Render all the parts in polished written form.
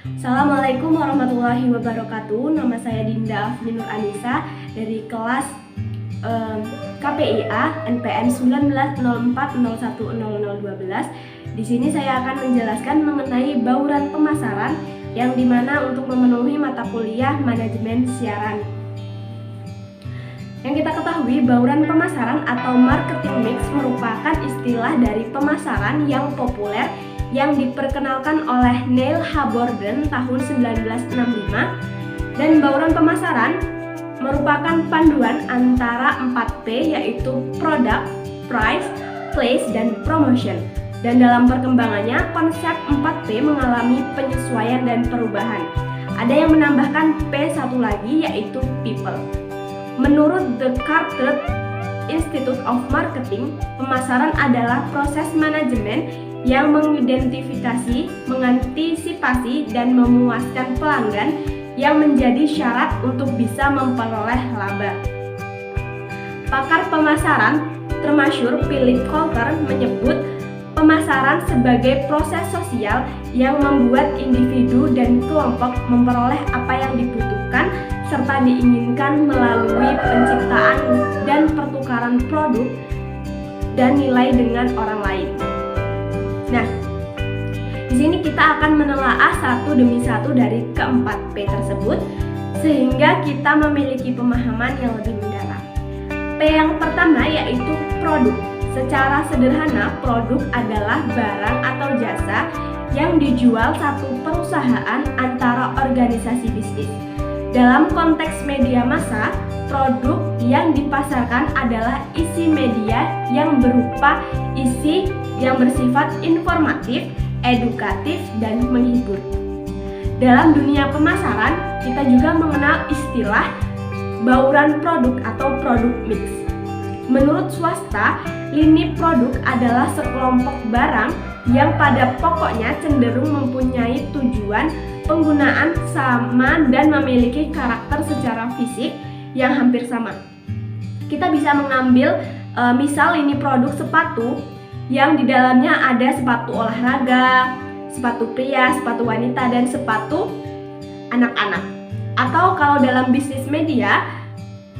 Assalamualaikum warahmatullahi wabarakatuh. Nama saya Dinda Afni Nur Anissa dari kelas KPIA NPM 1904010012. Di sini saya akan menjelaskan mengenai bauran pemasaran yang dimana untuk memenuhi mata kuliah manajemen siaran. Yang kita ketahui, bauran pemasaran atau marketing mix merupakan istilah dari pemasaran yang populer yang diperkenalkan oleh Neil Borden tahun 1965. Dan bauran pemasaran merupakan panduan antara 4P, yaitu product, price, place, dan promotion. Dan dalam perkembangannya, konsep 4P mengalami penyesuaian dan perubahan. Ada yang menambahkan P satu lagi, yaitu people. Menurut The Carter Institute of Marketing, pemasaran adalah proses manajemen yang mengidentifikasi, mengantisipasi, dan memuaskan pelanggan yang menjadi syarat untuk bisa memperoleh laba. Pakar pemasaran termasyhur Philip Kotler menyebut pemasaran sebagai proses sosial yang membuat individu dan kelompok memperoleh apa yang dibutuhkan serta diinginkan melalui penciptaan dan pertukaran produk dan nilai dengan orang lain. Nah, di sini kita akan menelaah satu demi satu dari keempat P tersebut sehingga kita memiliki pemahaman yang lebih mendalam. P yang pertama yaitu produk. Secara sederhana, produk adalah barang atau jasa yang dijual satu perusahaan antara organisasi bisnis. Dalam konteks media massa, produk yang dipasarkan adalah isi media yang berupa isi yang bersifat informatif, edukatif, dan menghibur. Dalam dunia pemasaran, kita juga mengenal istilah bauran produk atau produk mix. Menurut swasta, lini produk adalah sekelompok barang yang pada pokoknya cenderung mempunyai tujuan penggunaan sama dan memiliki karakter secara fisik yang hampir sama. Kita bisa mengambil misal lini produk sepatu yang di dalamnya ada sepatu olahraga, sepatu pria, sepatu wanita, dan sepatu anak-anak. Atau kalau dalam bisnis media,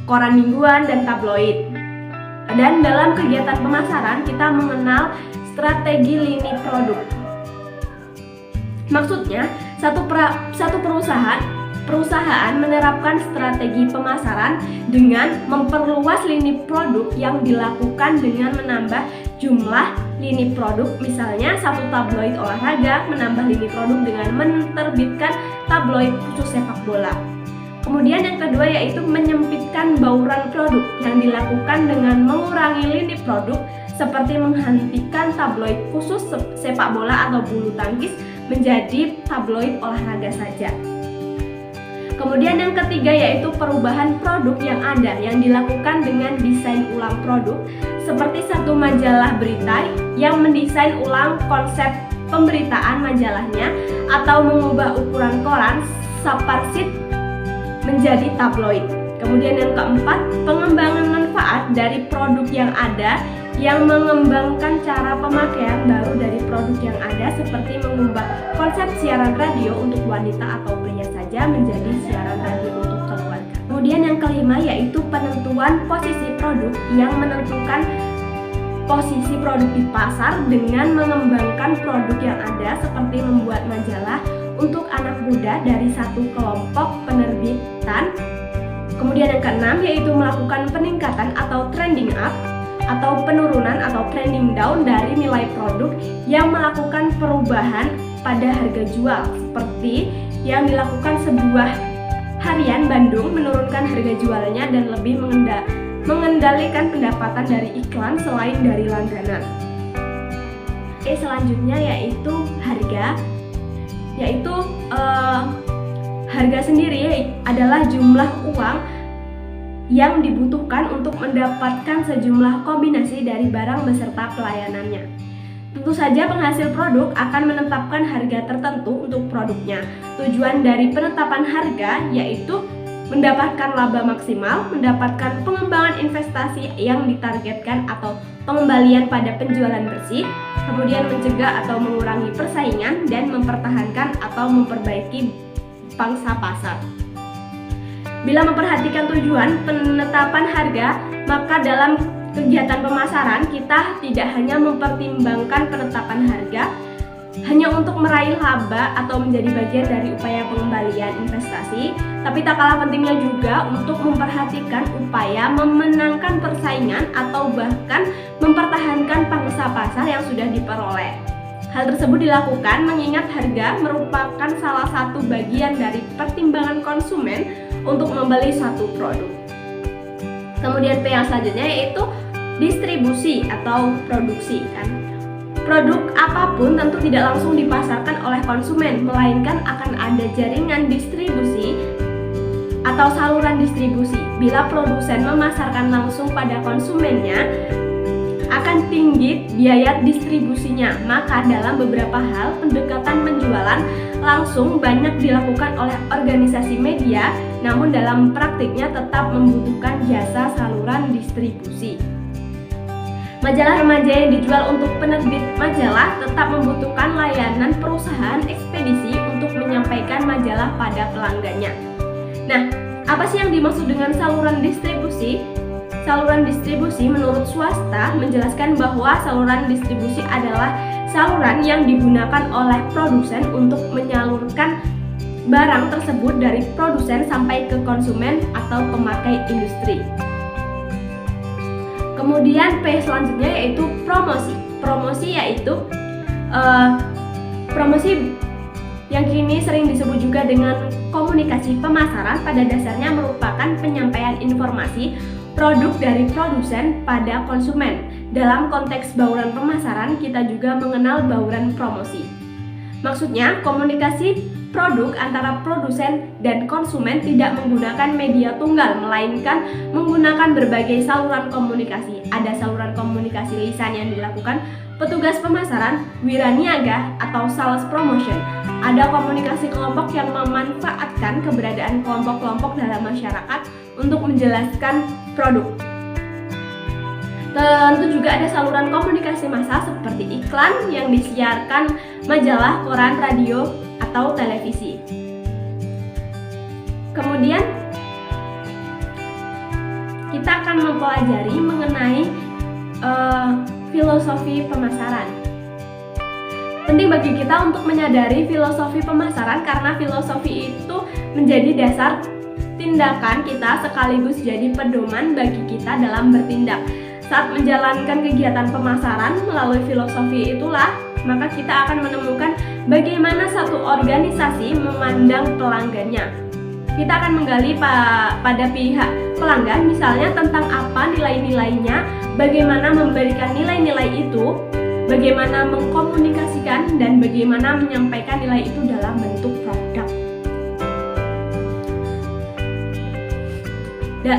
koran mingguan dan tabloid. Dan dalam kegiatan pemasaran kita mengenal strategi lini produk. Maksudnya, satu perusahaan menerapkan strategi pemasaran dengan memperluas lini produk yang dilakukan dengan menambah jumlah lini produk. Misalnya, satu tabloid olahraga menambah lini produk dengan menerbitkan tabloid khusus sepak bola. Kemudian yang kedua yaitu menyempitkan bauran produk yang dilakukan dengan mengurangi lini produk seperti menghentikan tabloid khusus sepak bola atau bulu tangkis menjadi tabloid olahraga saja. Kemudian yang ketiga yaitu perubahan produk yang ada yang dilakukan dengan desain ulang produk, seperti satu majalah berita yang mendesain ulang konsep pemberitaan majalahnya atau mengubah ukuran koran Saparsit menjadi tabloid. Kemudian yang keempat, pengembangan manfaat dari produk yang ada yang mengembangkan cara pemakaian baru dari produk yang ada, seperti mengubah konsep siaran radio untuk wanita atau pria saja menjadi siaran radio untuk keluarga. Kemudian yang kelima yaitu penentuan posisi produk yang menentukan posisi produk di pasar dengan mengembangkan produk yang ada, seperti membuat majalah untuk anak muda dari satu kelompok penerbitan. Kemudian yang keenam yaitu melakukan peningkatan atau trending up atau penurunan atau trending down dari nilai produk yang melakukan perubahan pada harga jual, seperti yang dilakukan sebuah harian Bandung menurunkan harga jualnya dan lebih mengendalikan pendapatan dari iklan selain dari langganan. Selanjutnya yaitu harga, yaitu harga sendiri adalah jumlah uang yang dibutuhkan untuk mendapatkan sejumlah kombinasi dari barang beserta pelayanannya. Tentu saja penghasil produk akan menetapkan harga tertentu untuk produknya. Tujuan dari penetapan harga yaitu mendapatkan laba maksimal, mendapatkan pengembangan investasi yang ditargetkan atau pengembalian pada penjualan bersih, kemudian mencegah atau mengurangi persaingan, dan mempertahankan atau memperbaiki pangsa pasar. Bila memperhatikan tujuan penetapan harga, maka dalam kegiatan pemasaran kita tidak hanya mempertimbangkan penetapan harga hanya untuk meraih laba atau menjadi bagian dari upaya pengembalian investasi, tapi tak kalah pentingnya juga untuk memperhatikan upaya memenangkan persaingan atau bahkan mempertahankan pangsa pasar yang sudah diperoleh. Hal tersebut dilakukan mengingat harga merupakan salah satu bagian dari pertimbangan konsumen untuk membeli satu produk. Kemudian P yang selanjutnya yaitu distribusi atau produksi kan. Produk apapun tentu tidak langsung dipasarkan oleh konsumen, melainkan akan ada jaringan distribusi atau saluran distribusi. Bila produsen memasarkan langsung pada konsumennya, akan tinggi biaya distribusinya. Maka dalam beberapa hal pendekatan penjualan langsung banyak dilakukan oleh organisasi media, namun dalam praktiknya tetap membutuhkan jasa saluran distribusi. Majalah remaja yang dijual untuk penerbit majalah tetap membutuhkan layanan perusahaan ekspedisi untuk menyampaikan majalah pada pelanggannya. Nah, apa sih yang dimaksud dengan saluran distribusi? Saluran distribusi menurut swasta menjelaskan bahwa saluran distribusi adalah saluran yang digunakan oleh produsen untuk menyalurkan barang tersebut dari produsen sampai ke konsumen atau pemakai industri. Kemudian P selanjutnya yaitu promosi. Promosi yaitu promosi yang kini sering disebut juga dengan komunikasi pemasaran, pada dasarnya merupakan penyampaian informasi produk dari produsen pada konsumen. Dalam konteks bauran pemasaran, kita juga mengenal bauran promosi. Maksudnya, komunikasi produk antara produsen dan konsumen tidak menggunakan media tunggal, melainkan menggunakan berbagai saluran komunikasi. Ada saluran komunikasi lisan yang dilakukan petugas pemasaran, wiraniaga atau sales promotion. Ada komunikasi kelompok yang memanfaatkan keberadaan kelompok-kelompok dalam masyarakat untuk menjelaskan produk. Tentu juga ada saluran komunikasi massa seperti iklan yang disiarkan majalah, koran, radio, atau televisi. Kemudian kita akan mempelajari mengenai filosofi pemasaran. Penting bagi kita untuk menyadari filosofi pemasaran karena filosofi itu menjadi dasar tindakan kita sekaligus jadi pedoman bagi kita dalam bertindak. Saat menjalankan kegiatan pemasaran melalui filosofi itulah, maka kita akan menemukan bagaimana satu organisasi memandang pelanggannya. Kita akan menggali pada pihak pelanggan, misalnya tentang apa nilai-nilainya, bagaimana memberikan nilai-nilai itu, bagaimana mengkomunikasikan, dan bagaimana menyampaikan nilai itu dalam bentuk produk.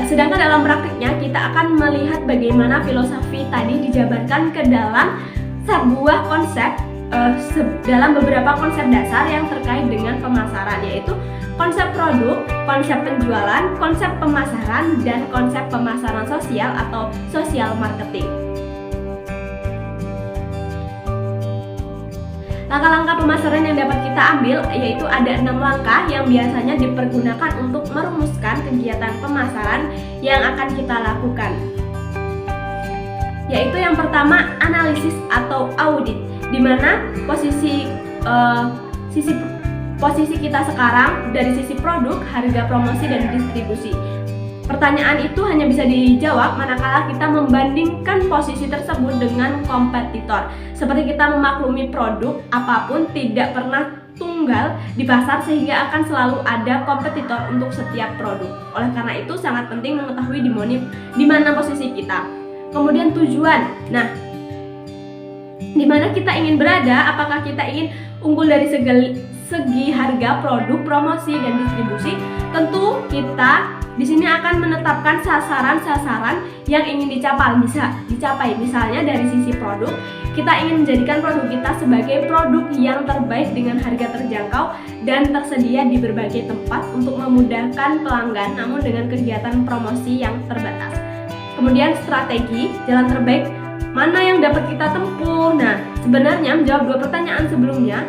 Sedangkan dalam praktiknya kita akan melihat bagaimana filosofi tadi dijabarkan ke dalam sebuah konsep, dalam beberapa konsep dasar yang terkait dengan pemasaran, yaitu konsep produk, konsep penjualan, konsep pemasaran, dan konsep pemasaran sosial atau social marketing. Langkah-langkah pemasaran yang dapat kita ambil yaitu ada 6 langkah yang biasanya dipergunakan untuk merumuskan kegiatan pemasaran yang akan kita lakukan. Yaitu yang pertama, analisis atau audit, di mana posisi kita sekarang dari sisi produk, harga, promosi, dan distribusi. Pertanyaan itu hanya bisa dijawab manakala kita membandingkan posisi tersebut dengan kompetitor. Seperti kita memaklumi produk apapun tidak pernah tunggal di pasar sehingga akan selalu ada kompetitor untuk setiap produk. Oleh karena itu sangat penting mengetahui di mana posisi kita. Kemudian tujuan. Nah, di mana kita ingin berada? Apakah kita ingin unggul dari segi harga, produk, promosi, dan distribusi? Tentu kita di sini akan menetapkan sasaran-sasaran yang ingin dicapai. Misalnya dari sisi produk, kita ingin menjadikan produk kita sebagai produk yang terbaik dengan harga terjangkau dan tersedia di berbagai tempat untuk memudahkan pelanggan, namun dengan kegiatan promosi yang terbatas. Kemudian strategi, jalan terbaik mana yang dapat kita tempuh. Nah, sebenarnya menjawab 2 pertanyaan sebelumnya,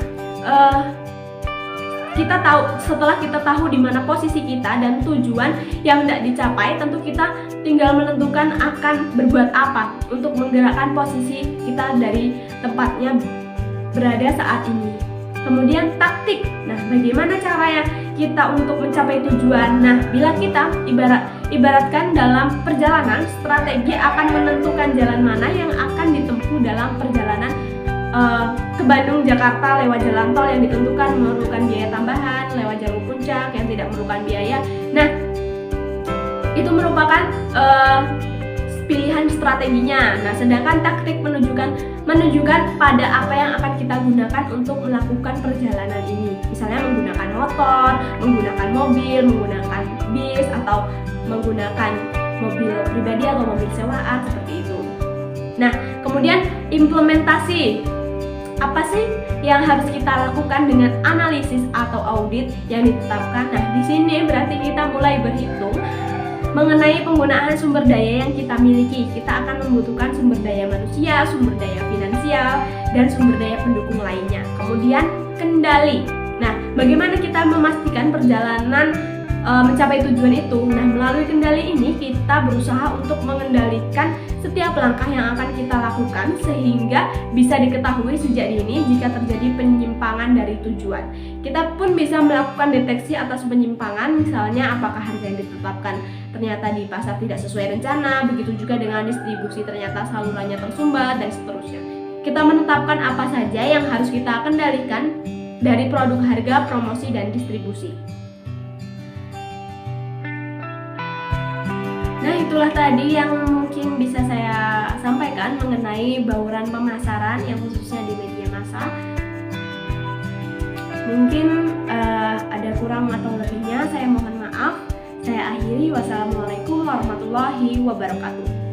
setelah kita tahu di mana posisi kita dan tujuan yang tidak dicapai, tentu kita tinggal menentukan akan berbuat apa untuk menggerakkan posisi kita dari tempatnya berada saat ini. Kemudian taktik. Nah, bagaimana caranya kita untuk mencapai tujuan? Nah, bila kita ibaratkan dalam perjalanan, strategi akan menentukan jalan mana yang akan ditempuh dalam perjalanan ke Bandung, Jakarta lewat jalan tol yang ditentukan memerlukan biaya tambahan, lewat jalur puncak yang tidak memerlukan biaya. Nah, itu merupakan pilihan strateginya. Nah, sedangkan taktik menunjukkan pada apa yang akan kita gunakan untuk melakukan perjalanan ini. Misalnya menggunakan motor, menggunakan mobil, menggunakan bis, atau menggunakan mobil pribadi atau mobil sewaan seperti itu. Nah, kemudian implementasi. Apa sih yang harus kita lakukan dengan analisis atau audit yang ditetapkan? Nah, di sini berarti kita mulai berhitung mengenai penggunaan sumber daya yang kita miliki. Kita akan membutuhkan sumber daya manusia, sumber daya finansial, dan sumber daya pendukung lainnya. Kemudian kendali. Nah, bagaimana kita memastikan perjalanan mencapai tujuan itu? Nah, melalui kendali ini kita berusaha untuk mengendalikan setiap langkah yang akan kita lakukan sehingga bisa diketahui sejak dini jika terjadi penyimpangan dari tujuan. Kita pun bisa melakukan deteksi atas penyimpangan, misalnya apakah harga yang ditetapkan ternyata di pasar tidak sesuai rencana, begitu juga dengan distribusi ternyata salurannya tersumbat, dan seterusnya. Kita menetapkan apa saja yang harus kita kendalikan dari produk, harga, promosi, dan distribusi. Nah, itulah tadi yang mungkin bisa saya sampaikan mengenai bauran pemasaran yang khususnya di media massa. Mungkin ada kurang atau lebihnya, saya mohon maaf. Saya akhiri. Wassalamualaikum warahmatullahi wabarakatuh.